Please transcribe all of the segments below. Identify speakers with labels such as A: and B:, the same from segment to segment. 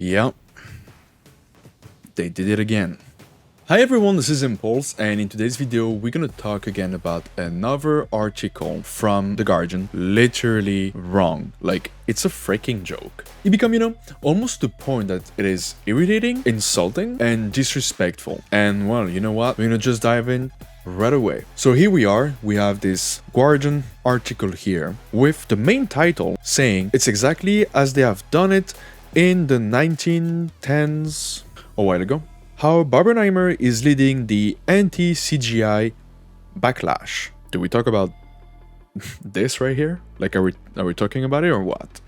A: Yeah, they did it again. Hi everyone, this is Impulse, and in today's video we're gonna talk again about another article from The Guardian. Literally wrong. Like, it's a freaking joke. It become, almost to the point that it is irritating, insulting, and disrespectful. And well, you know what? We're gonna just dive in right away. So here we are, we have this Guardian article here with the main title saying it's exactly as they have done it in the 1910s a while ago. How Barbenheimer is leading the anti-CGI backlash. Do we talk about this right here? Like, are we talking about it or what?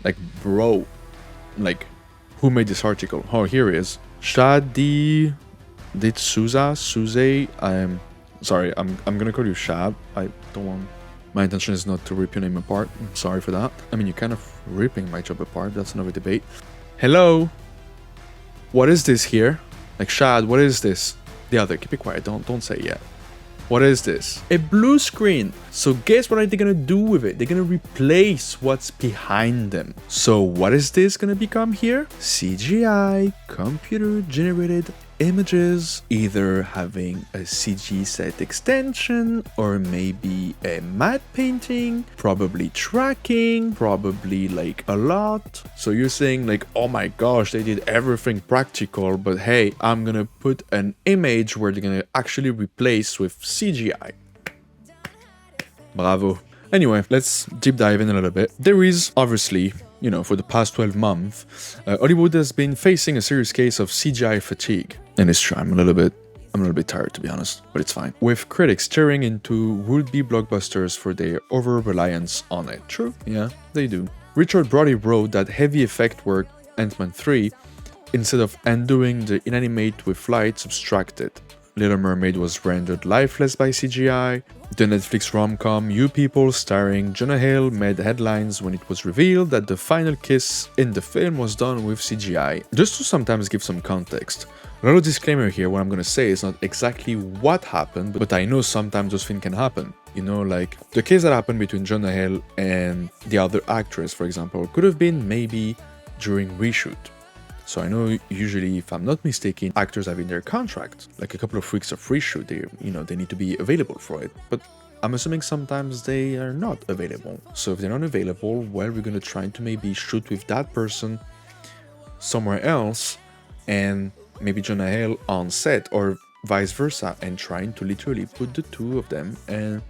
A: Like, bro, like, who made this article? Oh, here it is. Shadi Suze. I'm sorry. I'm gonna call you Shad. I don't want. My intention is not to rip your name apart. I'm sorry for that. I mean, you're kind of ripping my job apart. That's another debate. Hello. What is this here? Like, Shad, what is this? The other, keep it quiet. Don't say yet. What is this? A blue screen. So guess what are they gonna do with it? They're gonna replace what's behind them. So what is this gonna become here? CGI, computer generated images, either having a CG set extension or maybe a matte painting, probably tracking, probably like a lot. So you're saying like, oh my gosh, they did everything practical, but hey, I'm gonna put an image where they're gonna actually replace with CGI. Bravo. Anyway, let's deep dive in a little bit. There is obviously, for the past 12 months, Hollywood has been facing a serious case of CGI fatigue. And it's true, I'm a little bit tired, to be honest, but it's fine. With critics staring into would-be blockbusters for their over-reliance on it. True, yeah, they do. Richard Brody wrote that heavy effect work Ant-Man 3, instead of undoing the inanimate with light, subtracted. Little Mermaid was rendered lifeless by CGI. The Netflix rom-com You People starring Jonah Hill made headlines when it was revealed that the final kiss in the film was done with CGI. Just to sometimes give some context. A little disclaimer here, what I'm gonna say is not exactly what happened, but I know sometimes those things can happen. Like the case that happened between Jonah Hill and the other actress, for example, could have been maybe during reshoot. So I know usually, if I'm not mistaken, actors have in their contract like a couple of weeks of reshoot. They need to be available for it. But I'm assuming sometimes they are not available. So if they're not available, well, we're gonna try to maybe shoot with that person somewhere else, and maybe Jonah Hill on set or vice versa, and trying to literally put the two of them and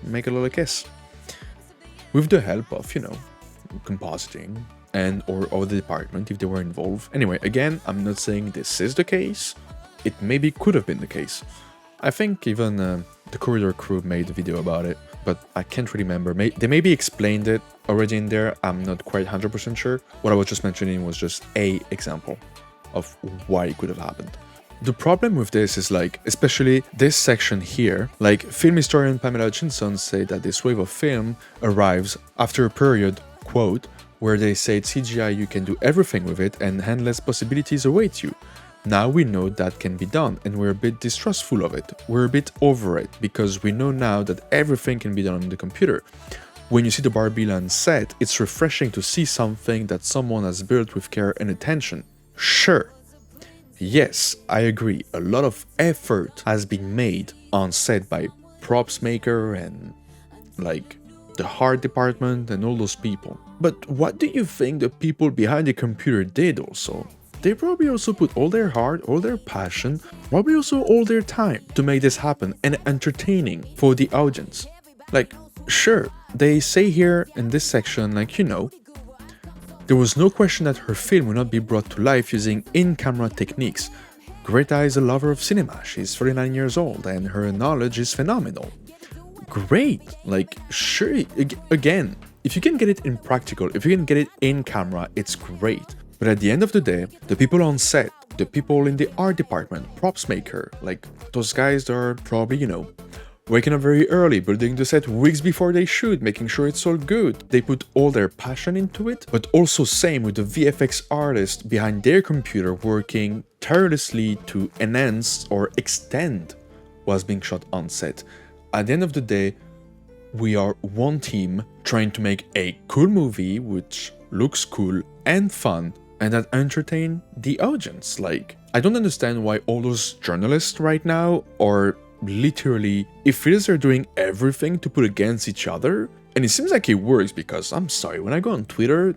A: make a little kiss with the help of compositing and or the department if they were involved. Anyway, again, I'm not saying this is the case. It maybe could have been the case. I think even the Corridor crew made a video about it, but I can't really remember. They maybe explained it already in there. I'm not quite 100% sure. What I was just mentioning was just a example of why it could have happened. The problem with this is like, especially this section here, like film historian Pamela Hutchinson said that this wave of film arrives after a period, quote, where they said CGI you can do everything with it and endless possibilities await you. Now we know that can be done and we're a bit distrustful of it. We're a bit over it because we know now that everything can be done on the computer. When you see the Barbie land set, it's refreshing to see something that someone has built with care and attention. Sure. Yes, I agree. A lot of effort has been made on set by props maker and like the art department and all those people. But what do you think the people behind the computer did also? They probably also put all their heart, all their passion, probably also all their time to make this happen and entertaining for the audience. Like, sure, they say here in this section, like, there was no question that her film would not be brought to life using in-camera techniques. Greta is a lover of cinema, she's 39 years old, and her knowledge is phenomenal. Great, like, sure, again, if you can get it in practical, if you can get it in camera, it's great. But at the end of the day, the people on set, the people in the art department, props maker, like, those guys that are probably, waking up very early, building the set weeks before they shoot, making sure it's all good. They put all their passion into it, but also same with the VFX artist behind their computer working tirelessly to enhance or extend what's being shot on set. At the end of the day, we are one team trying to make a cool movie which looks cool and fun and that entertain the audience. Like, I don't understand why all those journalists right now are literally, it feels they're doing everything to put against each other. And it seems like it works because, I'm sorry, when I go on Twitter,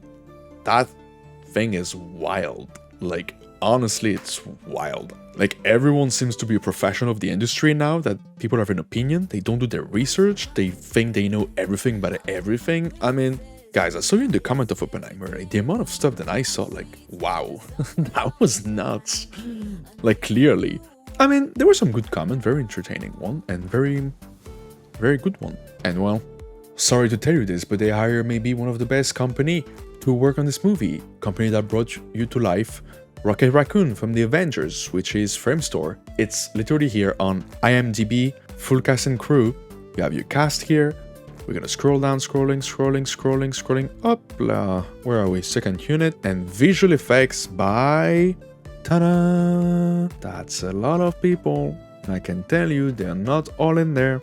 A: that thing is wild. Like, honestly, it's wild. Like, everyone seems to be a professional of the industry now, that people have an opinion, they don't do their research, they think they know everything about everything. I mean, guys, I saw you in the comment of Oppenheimer, like, the amount of stuff that I saw, like, wow, that was nuts. Like, clearly. I mean, there were some good comments, very entertaining one, and very good one. And well, sorry to tell you this, but they hire maybe one of the best company to work on this movie. Company that brought you to life Rocket Raccoon from the Avengers, which is Framestore. It's literally here on IMDb, full cast and crew. You have your cast here. We're gonna scroll down, scrolling up. Where are we? Second unit and visual effects by... Ta-da! That's a lot of people. And I can tell you they're not all in there.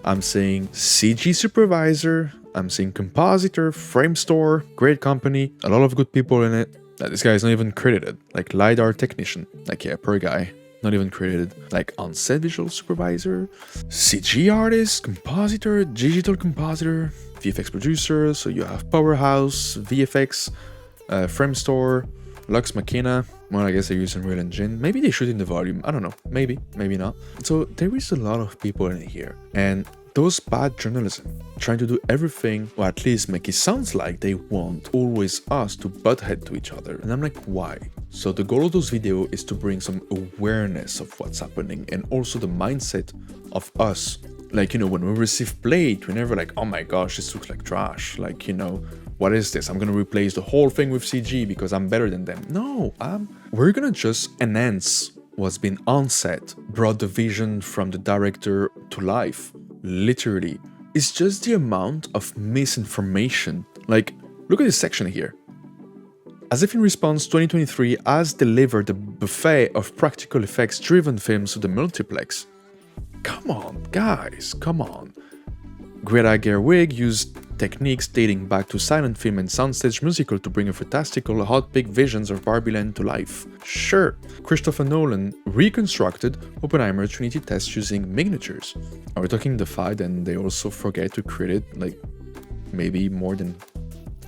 A: I'm seeing CG supervisor, I'm seeing compositor, Framestore, great company, a lot of good people in it. This guy is not even credited, like LiDAR technician, like yeah, per guy, not even credited. Like on-set visual supervisor, CG artist, compositor, digital compositor, VFX producer, so you have Powerhouse, VFX, Framestore, Lux Machina. Well, I guess they're using Real Engine. Maybe they shoot in the volume. I don't know. Maybe not. So there is a lot of people in here. And those bad journalism trying to do everything, or at least make it sound like they want always us to butt head to each other. And I'm like, why? So the goal of those videos is to bring some awareness of what's happening and also the mindset of us. Like, you know, when we receive plate, we're never like, oh my gosh, this looks like trash. Like, you know, what is this? I'm gonna replace the whole thing with CG because I'm better than them. No, we're gonna just enhance what's been on set, brought the vision from the director to life. Literally. It's just the amount of misinformation. Like, look at this section here. As if in response, 2023 has delivered a buffet of practical effects driven films to the multiplex. Come on, guys, come on. Greta Gerwig used techniques dating back to silent film and soundstage musical to bring a fantastical, hot-pick visions of Barbie land to life. Sure, Christopher Nolan reconstructed Oppenheimer Trinity test using miniatures. Are we talking the fact and they also forget to credit like maybe more than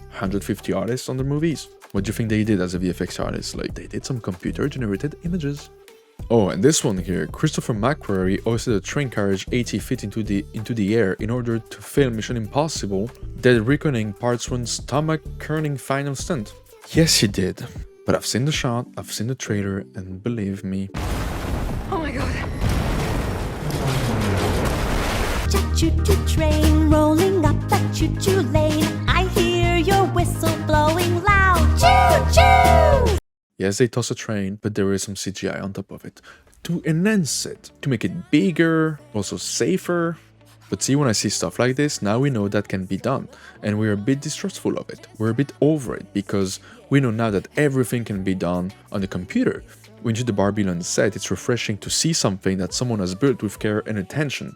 A: 150 artists on the movies? What do you think they did as a VFX artist? Like, they did some computer-generated images. Oh, and this one here, Christopher McQuarrie hoisted a train carriage 80 feet into the air in order to film Mission Impossible, Dead Reckoning Part 1's stomach-churning final stunt. Yes, he did. But I've seen the shot, I've seen the trailer, and believe me...
B: Oh my god.
C: Choo-choo train rolling up that choo-choo lane. I hear your whistle blowing loud. Choo-choo!
A: Yes, they toss a train, but there is some CGI on top of it to enhance it, to make it bigger, also safer. But see, when I see stuff like this, now we know that can be done, and we're a bit distrustful of it. We're a bit over it, because we know now that everything can be done on the computer. When you do the Barbie land set, it's refreshing to see something that someone has built with care and attention.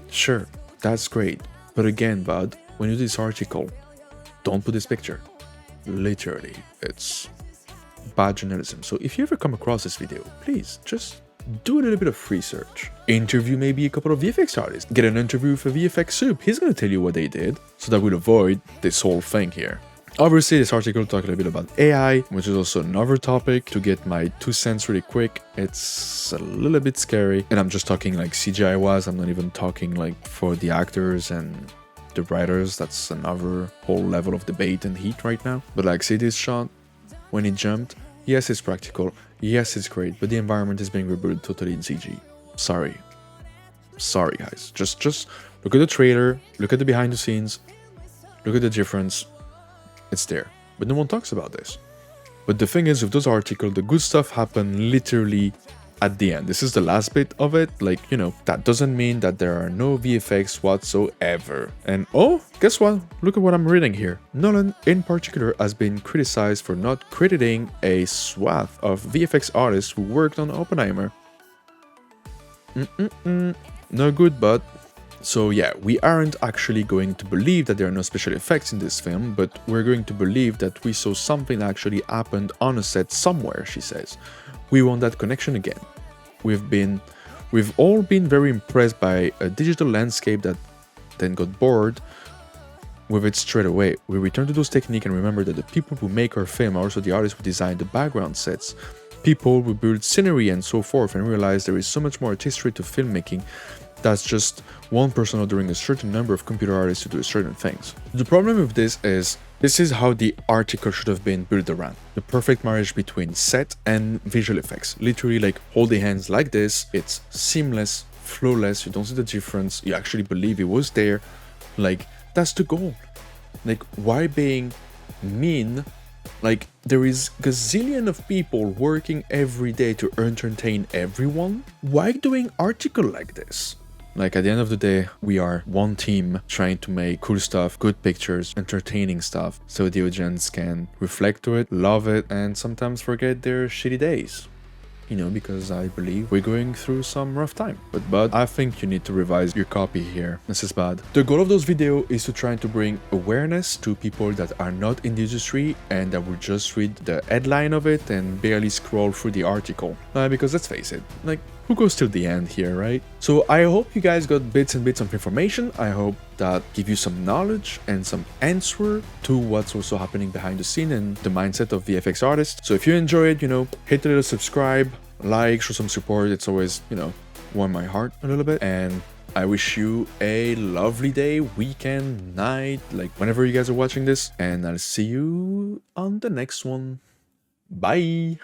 A: Sure, that's great, but again, bud, when you do this article, don't put this picture. Literally, it's bad journalism. So if you ever come across this video, please just do a little bit of research. Interview maybe a couple of VFX artists. Get an interview with a VFX soup. He's gonna tell you what they did, so that we'll avoid this whole thing here. Obviously, this article talked a little bit about AI, which is also another topic. To get my 2 cents really quick, it's a little bit scary. And I'm just talking like CGI-wise, I'm not even talking like for the actors and the writers. That's another whole level of debate and heat right now. But like, see this shot? When it jumped, yes, it's practical, yes, it's great, but the environment is being rebuilt totally in CG. Sorry, guys. Just look at the trailer, look at the behind the scenes, look at the difference. It's there, but no one talks about this. But the thing is, with those articles, the good stuff happened literally at the end. This is the last bit of it. Like, you know, that doesn't mean that there are no VFX whatsoever. And oh, guess what? Look at what I'm reading here. Nolan, in particular, has been criticized for not crediting a swath of VFX artists who worked on Oppenheimer. No good, but So yeah, we aren't actually going to believe that there are no special effects in this film, but we're going to believe that we saw something that actually happened on a set somewhere, she says. We want that connection again. We've all been very impressed by a digital landscape that then got bored with it straight away. We return to those techniques and remember that the people who make our film are also the artists who design the background sets, people who build scenery and so forth, and realize there is so much more artistry to filmmaking. That's just one person ordering a certain number of computer artists to do certain things. The problem with this is how the article should have been built around. The perfect marriage between set and visual effects. Literally like holding hands like this, it's seamless, flawless, you don't see the difference, you actually believe it was there. Like, that's the goal. Like, why being mean? Like, there is gazillion of people working every day to entertain everyone. Why doing article like this? Like, at the end of the day, we are one team trying to make cool stuff, good pictures, entertaining stuff, so the audience can reflect to it, love it, and sometimes forget their shitty days. You know, because I believe we're going through some rough time. But I think you need to revise your copy here. This is bad. The goal of those videos is to try to bring awareness to people that are not in the industry and that will just read the headline of it and barely scroll through the article. Because let's face it, like, who goes till the end here, right? So I hope you guys got bits and bits of information. I hope that give you some knowledge and some answer to what's also happening behind the scene and the mindset of VFX artists. So if you enjoy it, you know, hit the little subscribe, like, show some support. It's always, you know, warm my heart a little bit. And I wish you a lovely day, weekend, night, like whenever you guys are watching this. And I'll see you on the next one. Bye.